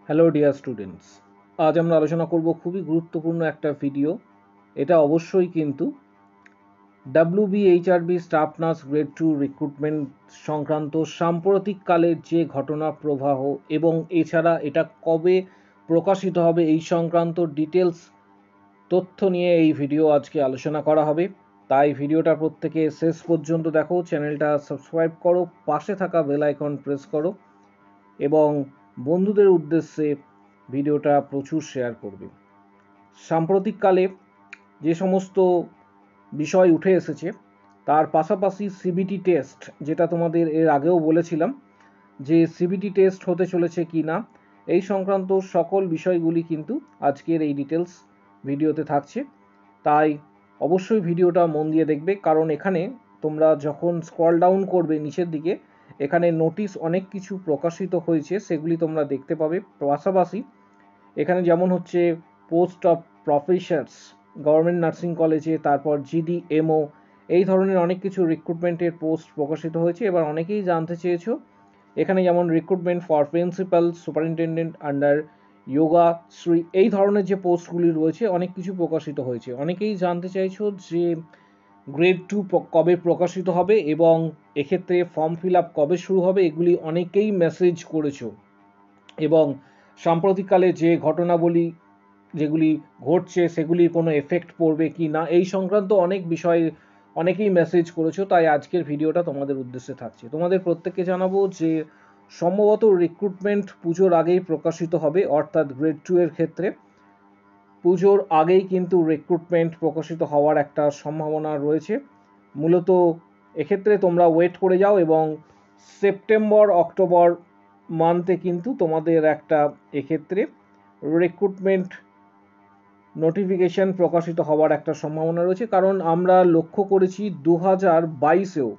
Hello dear students, আজ আমরা আলোচনা করব খুবই গুরুত্বপূর্ণ একটা ভিডিও। এটা অবশ্যই কিন্তু WBHRB staff nurse grade 2 recruitment সংক্রান্ত সাম্প্রতিককালের যে ঘটনা প্রবাহ এবং এছাড়া এটা কবে প্রকাশিত হবে এই সংক্রান্ত ডিটেলস তথ্য নিয়ে এই ভিডিও আজকে আলোচনা করা হবে। তাই ভিডিওটা প্রত্যেকে শেষ পর্যন্ত দেখো, চ্যানেলটা সাবস্ক্রাইব করো, পাশে থাকা বেল আইকন প্রেস করো এবং বন্ধুদের উদ্দেশ্যে ভিডিওটা প্রচুর শেয়ার করবে। সাম্প্রতিককালে যে সমস্ত বিষয় উঠে এসেছে তার পাশাপাশি সিবিটি টেস্ট, যেটা তোমাদের এর আগেও বলেছিলাম যে সিবিটি টেস্ট হতে চলেছে কি না, এই সংক্রান্ত সকল বিষয়গুলি কিন্তু আজকের এই ডিটেলস ভিডিওতে থাকছে। তাই অবশ্যই ভিডিওটা মন দিয়ে দেখবে, কারণ এখানে তোমরা যখন স্ক্রল ডাউন করবে নিচের দিকে, এখানে নোটিশ অনেক কিছু প্রকাশিত হয়েছে, সেগুলি তোমরা দেখতে পাবে। পাশাপাশি এখানে যেমন হচ্ছে post of professors government nursing কলেজে, তারপর GDMO, এই ধরনের অনেক কিছু রিক্রুটমেন্টের পোস্ট প্রকাশিত হয়েছে। এবার অনেকেই জানতে চেয়েছো এখানে যেমন recruitment for principal superintendent under yoga Shri, এই ধরনের যে পোস্টগুলি রয়েছে অনেক কিছু প্রকাশিত হয়েছে। অনেকেই জানতে চাইছো যে গ্রেড 2 কবে প্রকাশিত হবে এবং এক্ষেত্রে ফর্ম ফিল আপ কবে শুরু হবে, এগুলি অনেকেই মেসেজ করেছো। এবং সাম্প্রতিককালে যে ঘটনাবলী যেগুলি ঘটছে সেগুলির কোনো এফেক্ট পড়বে কি না, এই সংক্রান্ত অনেক বিষয় অনেকেই মেসেজ করেছো। তাই আজকের ভিডিওটা তোমাদের উদ্দেশ্যে থাকছে। তোমাদের প্রত্যেককে জানাবো যে সম্ভবত রিক্রুটমেন্ট পুজোর আগেই প্রকাশিত হবে, অর্থাৎ গ্রেড 2 এর ক্ষেত্রে পুজোর আগেই কিন্তু রিক্রুটমেন্ট প্রকাশিত হওয়ার একটা সম্ভাবনা রয়েছে। মূলত এক্ষেত্রে তোমরা ওয়েট করে যাও এবং সেপ্টেম্বর অক্টোবর মান্থে কিন্তু তোমাদের একটা এক্ষেত্রে রিক্রুটমেন্ট নোটিফিকেশন প্রকাশিত হওয়ার একটা সম্ভাবনা রয়েছে। কারণ আমরা লক্ষ্য করেছি 2022-এও,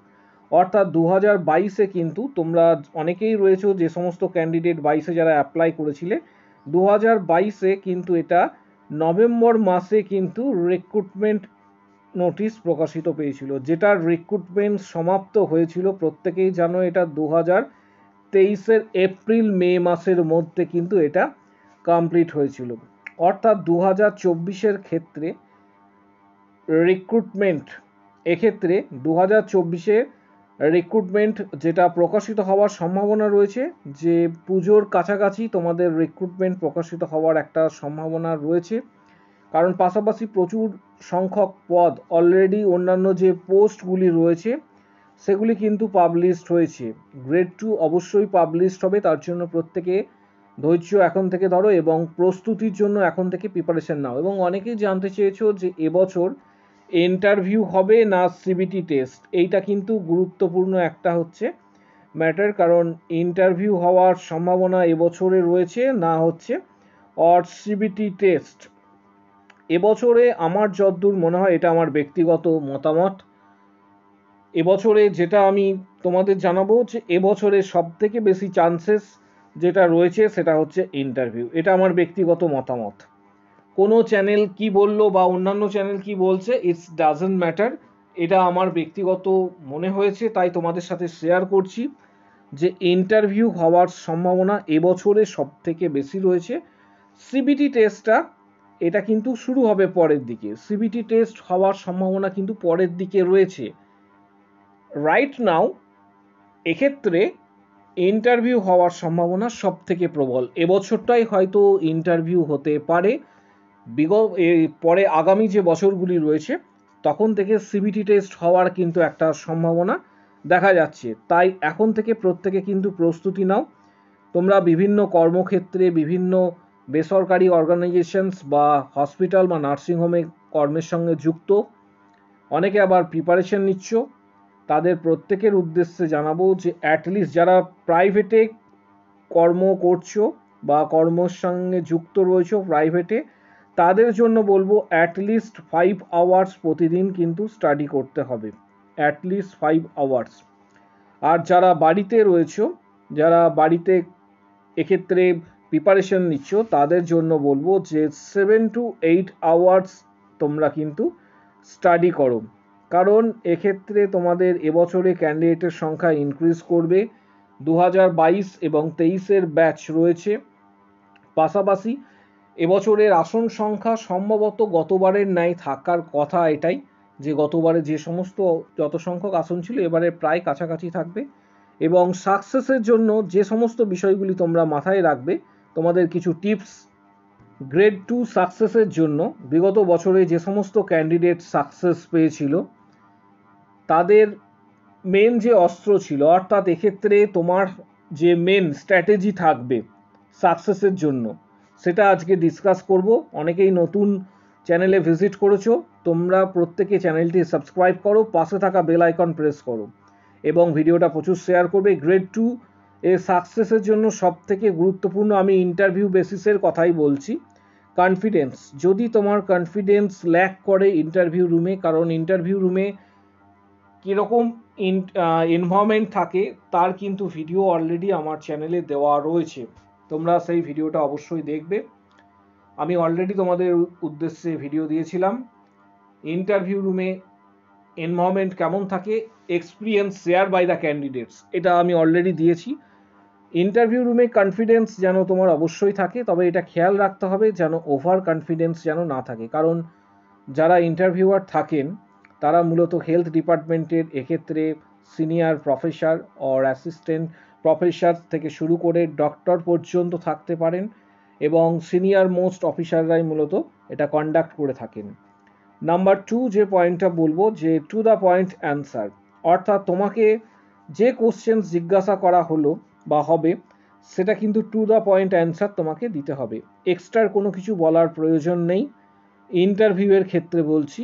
অর্থাৎ 2022-এ কিন্তু তোমরা অনেকেই রয়েছে যে সমস্ত ক্যান্ডিডেট 22-এ যারা অ্যাপ্লাই করেছিলে, 2022-এ কিন্তু এটা নভেম্বর মাসে কিন্তু রিক্রুটমেন্ট নোটিশ প্রকাশিত পেয়েছিল, যেটার রিক্রুটমেন্ট সমাপ্ত হয়েছিল প্রত্যেকেই জানো, এটা 2023-এর এপ্রিল মে মাসের মধ্যে কিন্তু এটা কমপ্লিট হয়েছিল। অর্থাৎ 2024-এর ক্ষেত্রে রিক্রুটমেন্ট, এক্ষেত্রে 2024-এ রিক্রুটমেন্ট যেটা প্রকাশিত হওয়ার সম্ভাবনা রয়েছে, যে পুজোর কাছাকাছি তোমাদের রিক্রুটমেন্ট প্রকাশিত হওয়ার একটা সম্ভাবনা রয়েছে। কারণ পাশাপাশি প্রচুর সংখ্যক পদ অলরেডি অন্যান্য যে পোস্টগুলি রয়েছে সেগুলি কিন্তু পাবলিশড হয়েছে। গ্রেড 2 অবশ্যই পাবলিশড হবে, তার জন্য প্রত্যেকে ধৈর্য এখন থেকে ধরো এবং প্রস্তুতির জন্য এখন থেকে প্রিপারেশন নাও। এবং অনেকেই জানতে চেয়েছো যে এবছর ইন্টারভিউ হবে না সিবিটি টেস্ট, এইটা কিন্তু গুরুত্বপূর্ণ একটা হচ্ছে ম্যাটার। কারণ ইন্টারভিউ হওয়ার সম্ভাবনা এবছরে রয়েছে, না হচ্ছে অর সিবিটি টেস্ট। এবছরে আমার যতদূর মনে হয়, এটা আমার ব্যক্তিগত মতামত, এবছরে যেটা আমি তোমাদের জানাবো যে এবছরে সব থেকে বেশি চান্সেস যেটা রয়েছে সেটা হচ্ছে ইন্টারভিউ। এটা আমার ব্যক্তিগত মতামত। কোনো চ্যানেল কি বললো বা অন্যান্য চ্যানেল কি বলছে, ইটস ডাজন্ট ম্যাটার, এটা আমার ব্যক্তিগত মনে হয়েছে তাই তোমাদের সাথে শেয়ার করছি যে ইন্টারভিউ হওয়ার সম্ভাবনা এবছরে সব থেকে বেশি রয়েছে। সিবিটি টেস্টটা এটা কিন্তু শুরু হবে পরের দিকে, সিবিটি টেস্ট হওয়ার সম্ভাবনা কিন্তু পরের দিকে রয়েছে। রাইট নাও এক্ষেত্রে ইন্টারভিউ হওয়ার সম্ভাবনা সব থেকে প্রবল, এবছরটাই হয়তো ইন্টারভিউ হতে পারে। পরে আগামী যে বছরগুলি রয়েছে তখন থেকে সিবিটি টেস্ট হওয়ার কিন্তু একটা সম্ভাবনা দেখা যাচ্ছে। তাই এখন থেকে প্রত্যেকে কিন্তু প্রস্তুতি নাও। তোমরা বিভিন্ন কর্মক্ষেত্রে, বিভিন্ন বেসরকারি অর্গানাইজেশনস বা হসপিটাল বা নার্সিংহোমে কর্মের সঙ্গে যুক্ত, অনেকে আবার প্রিপারেশন নিচ্ছ, তাদের প্রত্যেকের উদ্দেশ্যে জানাবো যে অ্যাটলিস্ট যারা প্রাইভেটে কর্ম করছো বা কর্মর সঙ্গে যুক্ত রয়েছো প্রাইভেটে, তাদের জন্য বলবো অ্যাটলিস্ট 5 আওয়ার্স প্রতিদিন কিন্তু স্টাডি করতে হবে, অ্যাটলিস্ট 5 আওয়ার্স। আর যারা বাড়িতে রয়েছো, যারা বাড়িতে এক্ষেত্রে প্রিপারেশন নিচ্ছ, তাদের জন্য বলবো যে 7 to 8 আওয়ার্স তোমরা কিন্তু স্টাডি করো। কারণ এক্ষেত্রে তোমাদের এবছরে ক্যান্ডিডেটের সংখ্যা ইনক্রিজ করবে। 2022 এবং 23-এর ব্যাচ রয়েছে, পাশাপাশি এবছরের আসন সংখ্যা সম্ভবত গতবারের ন্যায় থাকার কথা এটাই, যে গতবারে যে সমস্ত যত সংখ্যক আসন ছিল এবারে প্রায় কাছাকাছি থাকবে। এবং সাকসেসের জন্য যে সমস্ত বিষয়গুলি তোমরা মাথায় রাখবে, তোমাদের কিছু টিপস। গ্রেড 2 সাকসেসের জন্য বিগত বছরে যে সমস্ত ক্যান্ডিডেট সাকসেস পেয়েছিল তাদের মেন যে অস্ত্র ছিল, অর্থাৎ এক্ষেত্রে তোমার যে মেন স্ট্র্যাটেজি থাকবে সাকসেসের জন্য, সেটা আজকে ডিসকাস করব। অনেকেই নতুন চ্যানেলে ভিজিট করেছো, তোমরা প্রত্যেকে চ্যানেলটি সাবস্ক্রাইব করো, পাশে থাকা বেল আইকন প্রেস করো এবং ভিডিওটা প্রচুর শেয়ার করবে। গ্রেড 2 এর সাকসেসের জন্য সবথেকে গুরুত্বপূর্ণ, আমি ইন্টারভিউ বেসিসের কথাই বলছি, কনফিডেন্স। যদি তোমার কনফিডেন্স ল্যাক করে ইন্টারভিউ রুমে, কারণ ইন্টারভিউ রুমে কীরকম এনভায়রনমেন্ট থাকে তার কিন্তু ভিডিও অলরেডি আমার চ্যানেলে দেওয়া রয়েছে, তোমরা সেই ভিডিওটা অবশ্যই দেখবে। আমি অলরেডি তোমাদের উদ্দেশ্যে ভিডিও দিয়েছিলাম ইন্টারভিউ রুমে এনভায়রনমেন্ট কেমন থাকে, experience share by the candidates, এটা আমি অলরেডি দিয়েছি। ইন্টারভিউ রুমে কনফিডেন্স যেন তোমার অবশ্যই থাকে, তবে এটা খেয়াল রাখতে হবে যেন ওভার কনফিডেন্স যেন না থাকে, কারণ যারা ইন্টারভিউয়ার থাকেন তারা মূলত হেলথ ডিপার্টমেন্টের, এক্ষেত্রে senior professor or assistant professor থেকে শুরু করে ডক্টর পর্যন্ত থাকতে পারেন এবং সিনিয়র মোস্ট অফিসাররাই মূলত এটা কন্ডাক্ট করে থাকেন। নাম্বার 2 যে পয়েন্টটা বলবো, যে টু দ্য পয়েন্ট অ্যান্সার, অর্থাৎ তোমাকে যে কোশ্চেন জিজ্ঞাসা করা হলো বা হবে সেটা কিন্তু টু দ্য পয়েন্ট অ্যান্সার তোমাকে দিতে হবে, এক্সট্রার কোনো কিছু বলার প্রয়োজন নেই। ইন্টারভিউয়ের ক্ষেত্রে বলছি,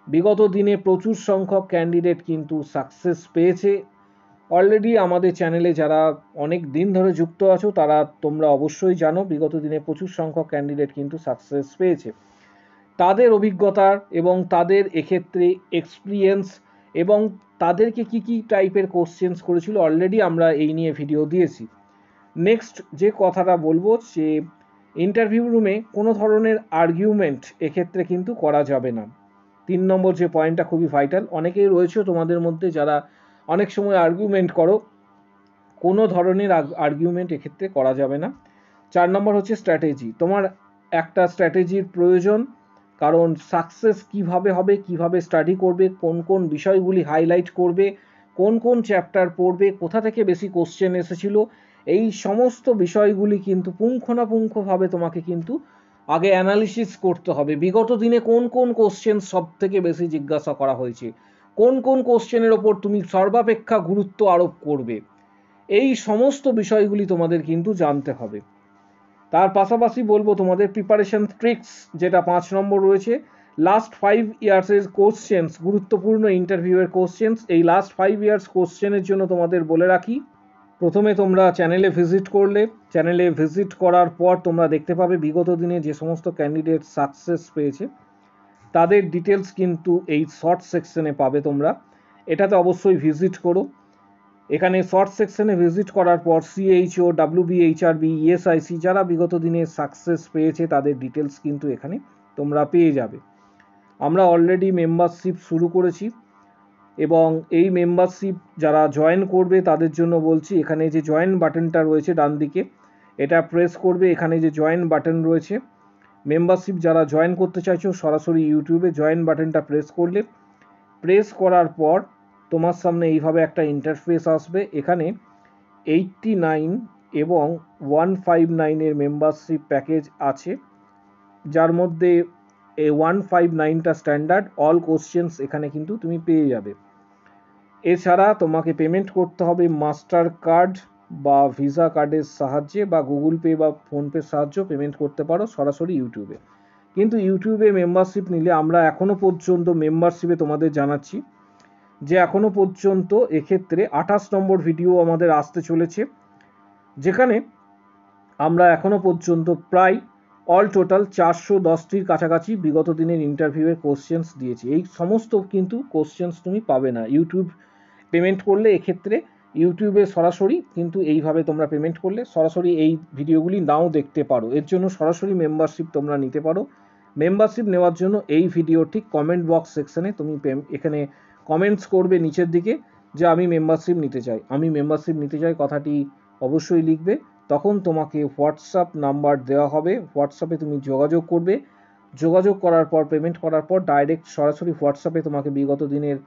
বিগত দিনে প্রচুর সংখ্যক ক্যান্ডিডেট কিন্তু সাকসেস পেয়েছে। অলরেডি আমাদের চ্যানেলে যারা অনেক দিন ধরে যুক্ত আছো তারা তোমরা অবশ্যই জানো বিগত দিনে প্রচুর সংখ্যক ক্যান্ডিডেট কিন্তু সাকসেস পেয়েছে। তাদের অভিজ্ঞতার এবং তাদের এক্ষেত্রে এক্সপিরিয়েন্স এবং তাদেরকে কি কি টাইপের কোশ্চেন্স করেছিল অলরেডি আমরা এই নিয়ে ভিডিও দিয়েছি। নেক্সট যে কথাটা বলবো, যে ইন্টারভিউ রুমে কোনো ধরনের আর্গুমেন্ট এক্ষেত্রে কিন্তু করা যাবে না। 3 নম্বর যে পয়েন্টটা খুবই ভাইটাল, অনেকেই রয়েছে তোমাদের মধ্যে যারা অনেক সময় আর্গুমেন্ট করো, কোনো ধরনের আর্গুমেন্ট এক্ষেত্রে করা যাবে না। 4 নম্বর হচ্ছে স্ট্র্যাটেজি, তোমার একটা স্ট্র্যাটেজির প্রয়োজন, কারণ সাকসেস কিভাবে হবে, কিভাবে স্টাডি করবে, কোন কোন বিষয়গুলি হাইলাইট করবে, কোন কোন চ্যাপ্টার পড়বে, কোথা থেকে বেশি কোশ্চেন এসেছিল, এই সমস্ত বিষয়গুলি কিন্তু পুঙ্খানুপুঙ্খভাবে তোমাকে কিন্তু আগে অ্যানালিসিস করতে হবে। বিগত দিনে কোন কোন কোশ্চেন সব থেকে বেশি জিজ্ঞাসা করা হয়েছে, কোন কোন কোশ্চেনের ওপর তুমি সর্বাপেক্ষা গুরুত্ব আরোপ করবে, এই সমস্ত বিষয়গুলি তোমাদের কিন্তু জানতে হবে। তার পাশাপাশি বলবো তোমাদের প্রিপারেশন ট্রিক্স, যেটা 5 নম্বর রয়েছে, লাস্ট 5 ইয়ার্সের কোশ্চেন্স, গুরুত্বপূর্ণ ইন্টারভিউয়ের কোশ্চেন্স। এই লাস্ট 5 ইয়ার্স কোশ্চেনের জন্য তোমাদের বলে রাখি, প্রথমে তোমরা চ্যানেলে ভিজিট করলে, চ্যানেলে ভিজিট করার পর তোমরা দেখতে পাবে বিগত দিনে যে সমস্ত ক্যান্ডিডেট সাকসেস পেয়েছে তাদের ডিটেলস কিন্তু এই শর্ট সেকশনে পাবে তোমরা, এটাতে অবশ্যই ভিজিট করো। এখানে শর্ট সেকশনে ভিজিট করার পর সিএইচও, ডাব্লিউবিএইচআরবি, ইএসআইসি যারা বিগত দিনে সাকসেস পেয়েছে তাদের ডিটেলস কিন্তু এখানে তোমরা পেয়ে যাবে। আমরা অলরেডি মেম্বারশিপ শুরু করেছি এবং এই মেম্বারশিপ যারা জয়েন করবে তাদের জন্য বলছি, এখানে যে জয়েন বাটনটা রয়েছে ডান দিকে এটা প্রেস করবে, এখানে যে জয়েন বাটন রয়েছে, মেম্বারশিপ যারা জয়েন করতে চাইছো সরাসরি ইউটিউবে জয়েন বাটনটা প্রেস করলে, প্রেস করার পর তোমার সামনে এইভাবে একটা ইন্টারফেস আসবে। এখানে 89 এবং 159 এর মেম্বারশিপ প্যাকেজ আছে, যার মধ্যে এই 159টা স্ট্যান্ডার্ড, অল কোশ্চেন্স এখানে কিন্তু তুমি পেয়ে যাবে। এছাড়া তোমাকে পেমেন্ট করতে হবে মাস্টার কার্ড বা ভিসা কার্ডের সাহায্যে, বা গুগল পে বা ফোনপের সাহায্যে পেমেন্ট করতে পারো সরাসরি ইউটিউবে। কিন্তু ইউটিউবে মেম্বারশিপ নিলে আমরা এখনও পর্যন্ত মেম্বারশিপে তোমাদের জানাচ্ছি যে এখনও পর্যন্ত এক্ষেত্রে 28 নম্বর ভিডিও আমাদের আসতে চলেছে, যেখানে আমরা এখনও পর্যন্ত প্রায় অল টোটাল 410টির কাছাকাছি বিগত দিনের ইন্টারভিউয়ের কোশ্চেন্স দিয়েছি। এই সমস্ত কিন্তু কোশ্চেন্স তুমি পাবে না ইউটিউব পেমেন্ট করলে। এক্ষেত্রে ইউটিউবে সরাসরি কিন্তু এইভাবে তোমরা পেমেন্ট করলে সরাসরি এই ভিডিওগুলি নাও দেখতে পারো, এর জন্য সরাসরি মেম্বারশিপ তোমরা নিতে পারো। মেম্বারশিপ নেওয়ার জন্য এই ভিডিও ঠিক কমেন্ট বক্স সেকশনে তুমি এখানে কমেন্টস করবে নিচের দিকে যে আমি মেম্বারশিপ নিতে চাই, আমি মেম্বারশিপ নিতে চাই কথাটি অবশ্যই লিখবে, তখন তোমাকে হোয়াটসঅ্যাপ নাম্বার দেওয়া হবে, হোয়াটসঅ্যাপে তুমি যোগাযোগ করবে, যোগাযোগ করার পর পেমেন্ট করার পর ডাইরেক্ট সরাসরি হোয়াটসঅ্যাপে তোমাকে বিগত দিনের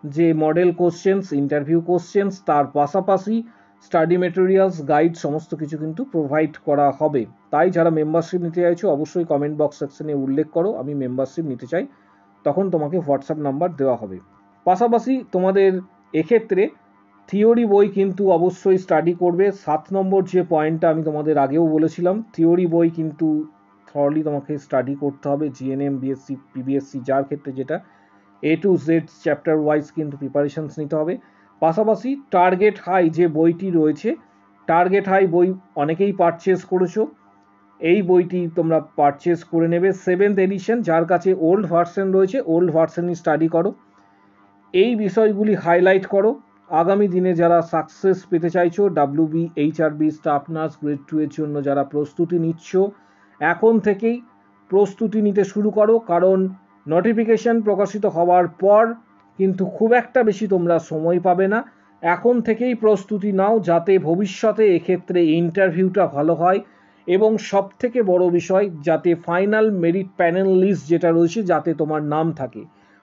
যে মডেল কোশ্চেন্স, ইন্টারভিউ কোশ্চেন্স, তার পাশাপাশি স্টাডি মেটেরিয়ালস, গাইড সমস্ত কিছু কিন্তু প্রোভাইড করা হবে। তাই যারা মেম্বারশিপ নিতে চাইছো অবশ্যই কমেন্ট বক্স সেকশনে উল্লেখ করো আমি মেম্বারশিপ নিতে চাই, তখন তোমাকে হোয়াটসঅ্যাপ নাম্বার দেওয়া হবে। পাশাপাশি তোমাদের এক্ষেত্রে থিওরি বই কিন্তু অবশ্যই স্টাডি করবে। 7 নম্বর যে পয়েন্টটা আমি তোমাদের আগেও বলেছিলাম, থিওরি বই কিন্তু থরলি তোমাকে স্টাডি করতে হবে। জিএনএম, বিএসসি, পিবিএসসি যার ক্ষেত্রে যেটা A to Z chapter wise কিন্তু প্রিপারেশনস নিতে হবে। পাশাপাশি টার্গেট হাই যে বইটি রয়েছে, টার্গেট হাই বই অনেকেই পারচেস করেছো, এই বইটি তোমরা পারচেস করে নেবে। 7th এডিশন, যার কাছে ওল্ড ভার্সন রয়েছে ওল্ড ভার্সনই স্টাডি করো, এই বিষয়গুলি হাইলাইট করো। আগামী দিনে যারা সাকসেস পেতে চাইছো, WB, HRB, staff nurse grade 2 এর জন্য যারা প্রস্তুতি নিচ্ছ, এখন থেকেই প্রস্তুতি নিতে শুরু করো, কারণ নোটিফিকেশন প্রকাশিত হওয়ার পর কিন্তু খুব একটা বেশি তোমরা সময় পাবে না। এখন থেকেই প্রস্তুতি নাও যাতে ভবিষ্যতে এক্ষেত্রে ইন্টারভিউটা ভালো হয়, এবং সব থেকে বড় বিষয় যাতে ফাইনাল মেরিট প্যানেল লিস্ট যেটা রয়েছে যাতে তোমার নাম থাকে।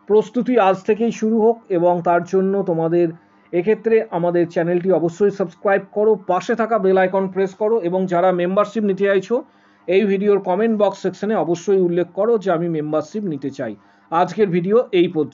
প্রস্তুতি আজ থেকেই শুরু হোক, এবং তার জন্য তোমাদের এক্ষেত্রে আমাদের চ্যানেলটি অবশ্যই সাবস্ক্রাইব করো, পাশে থাকা বেল আইকন প্রেস করো, এবং যারা মেম্বারশিপ নিতে চাইছো এই ভিডিওর কমেন্ট বক্স সেকশনে অবশ্যই উল্লেখ করো যে আমি মেম্বারশিপ নিতে চাই। আজকের ভিডিও এই পর্যন্ত।